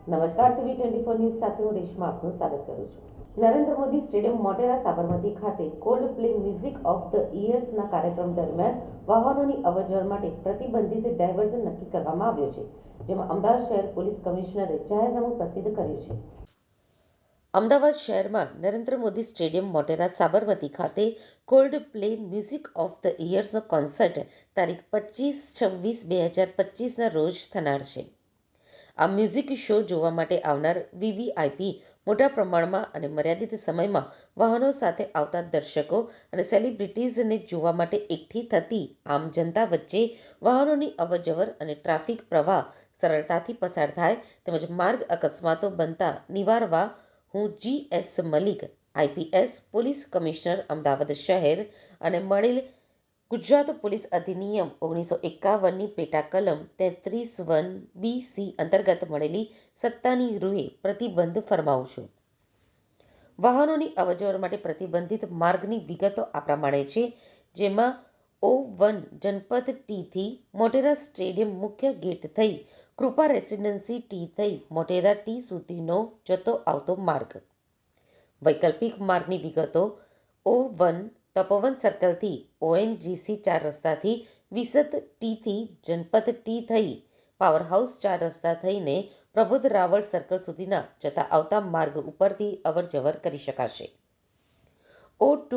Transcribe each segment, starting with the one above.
નમસ્કાર, CV24 news સાથે હું રેશમા આપનું સ્વાગત કરું છું. નરેન્દ્ર મોદી સ્ટેડિયમ મોટેરા સાબરમતી ખાતે Coldplay music of the ઇયર્સના કાર્યક્રમ દરમિયાન વાહનોની અવરજવર માટે પ્રતિબંધિત ડાયવર્ઝન નક્કી કરવામાં આવ્યો છે, જેમાં અમદાવાદ શહેર પોલીસ કમિશનરે જાહેરનામું પ્રસિદ્ધ કર્યું છે. અમદાવાદ શહેરમાં નરેન્દ્ર મોદી સ્ટેડિયમ મોટેરા સાબરમતી ખાતે Coldplay music of the ઇયર્સનો કોન્સર્ટ તારીખ 25/26/2025ના રોજ થનાર છે. આ મ્યુઝિક શો જોવા માટે આવનાર VVIP મોટા પ્રમાણમાં અને મર્યાદિત સમયમાં વાહનો સાથે આવતા દર્શકો અને સેલિબ્રિટીઝને જોવા માટે એકઠી થતી આમ જનતા વચ્ચે વાહનોની અવરજવર અને ટ્રાફિક પ્રવાહ સરળતાથી પસાર થાય તેમજ માર્ગ અકસ્માતો બનતા નિવારવા હું GS Malik, IPS, police commissioner Ahmedabad શહેર અને મળેલ ગુજરાત પોલીસ અધિનિયમ 1951ની પેટા કલમ 33(1)BC અંતર્ગત મળેલી સત્તાની રૂહે પ્રતિબંધ ફરમાવું છું. વાહનોની અવરજવર માટે પ્રતિબંધિત માર્ગની વિગતો આ પ્રમાણે છે, જેમાં O1 જનપથ T થી મોટેરા સ્ટેડિયમ મુખ્ય ગેટ થઈ કૃપા રેસિડેન્સી T થઈ મોટેરા T સુધીનો જતો આવતો માર્ગ. વૈકલ્પિક માર્ગની વિગતો O1 તપોવન સર્કલથી ONGC 4 રસ્તાથી વિસત T થી જનપથ T થઈ પાવરહાઉસ 4 રસ્તા થઈને પ્રબોધ રાવળ સર્કલ સુધીના જતા આવતા માર્ગ ઉપરથી અવરજવર કરી શકાશે. O2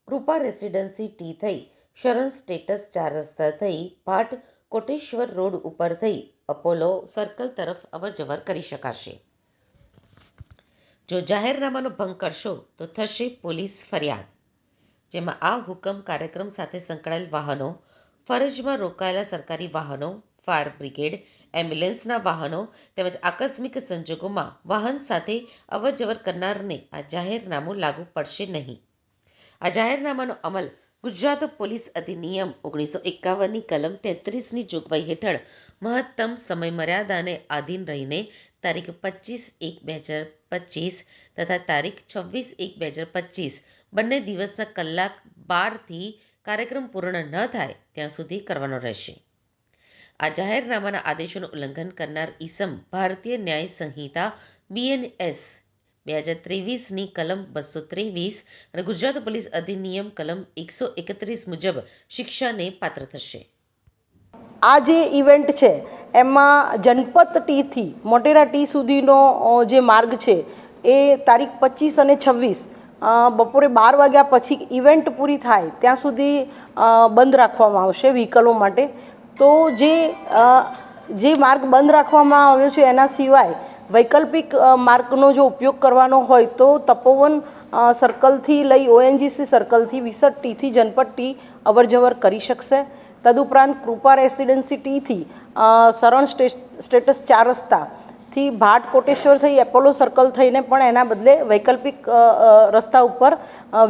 કૃપા રેસિડેન્સી T થઈ શરણ સ્ટેટસ 4 રસ્તા થઈ ભાટ કોટેશ્વર રોડ ઉપર થઈ અપોલો સર્કલ તરફ અવરજવર કરી શકાશે. જો જાહેરનામાનો ભંગ કરશો તો થશે પોલીસ ફરિયાદ. જેમાં આ હુકમ કાર્યક્રમ સાથે સંકળાયેલ વાહનો, ફરજમાં રોકાયેલા સરકારી વાહનો, ફાયર બ્રિગેડ, એમ્બ્યુલન્સના વાહનો તેમજ આકસ્મિક સંજોગોમાં વાહન સાથે અવરજવર કરનારને આ જાહેરનામું લાગુ પડશે નહીં. આ જાહેરનામાનો અમલ ગુજરાત પોલીસ અધિનિયમ 1951ની કલમ 33ની જોગવાઈ હેઠળ મહત્તમ સમયમર્યાદાને આધીન રહીને તારીખ 25/1/2025 તથા તારીખ 26/1/2025 બંને દિવસના કલાક 12થી કાર્યક્રમ પૂર્ણ ન થાય ત્યાં સુધી કરવાનો રહેશે. આ જાહેરનામાના આદેશોનું ઉલ્લંઘન કરનાર ઈસમ ભારતીય ન્યાય સંહિતા BNS 2023ની કલમ 223 અને ગુજરાત પોલીસ અધિનિયમ કલમ 131 મુજબ શિક્ષાને પાત્ર થશે. આ જે ઇવેન્ટ છે એમાં જનપથ T થી મોટેરા T સુધીનો જે માર્ગ છે એ તારીખ 25 અને 26 બપોરે 12 વાગ્યા પછી ઇવેન્ટ પૂરી થાય ત્યાં સુધી બંધ રાખવામાં આવશે વ્હીકલો માટે. તો જે માર્ગ બંધ રાખવામાં આવ્યો છે એના સિવાય વૈકલ્પિક માર્ગનો જો ઉપયોગ કરવાનો હોય તો તપોવન સર્કલથી લઈ ONGC સર્કલથી વિસત T થી જનપથ T અવરજવર કરી શકશે. તદુપરાંત કૃપા રેસિડેન્સી T થી શરણ સ્ટેટસ 4 રસ્તાથી ભાટ કોટેશ્વર થઈ એપોલો સર્કલ થઈને પણ એના બદલે વૈકલ્પિક રસ્તા ઉપર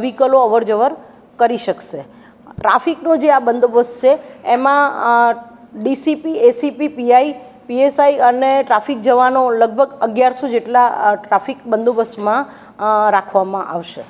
વ્હીકલો અવરજવર કરી શકશે. ટ્રાફિકનો જે આ બંદોબસ્ત છે એમાં DCP, ACP, PI, PSI અને ટ્રાફિક જવાનો લગભગ 1100 જેટલા ટ્રાફિક બંદોબસ્તમાં રાખવામાં આવશે.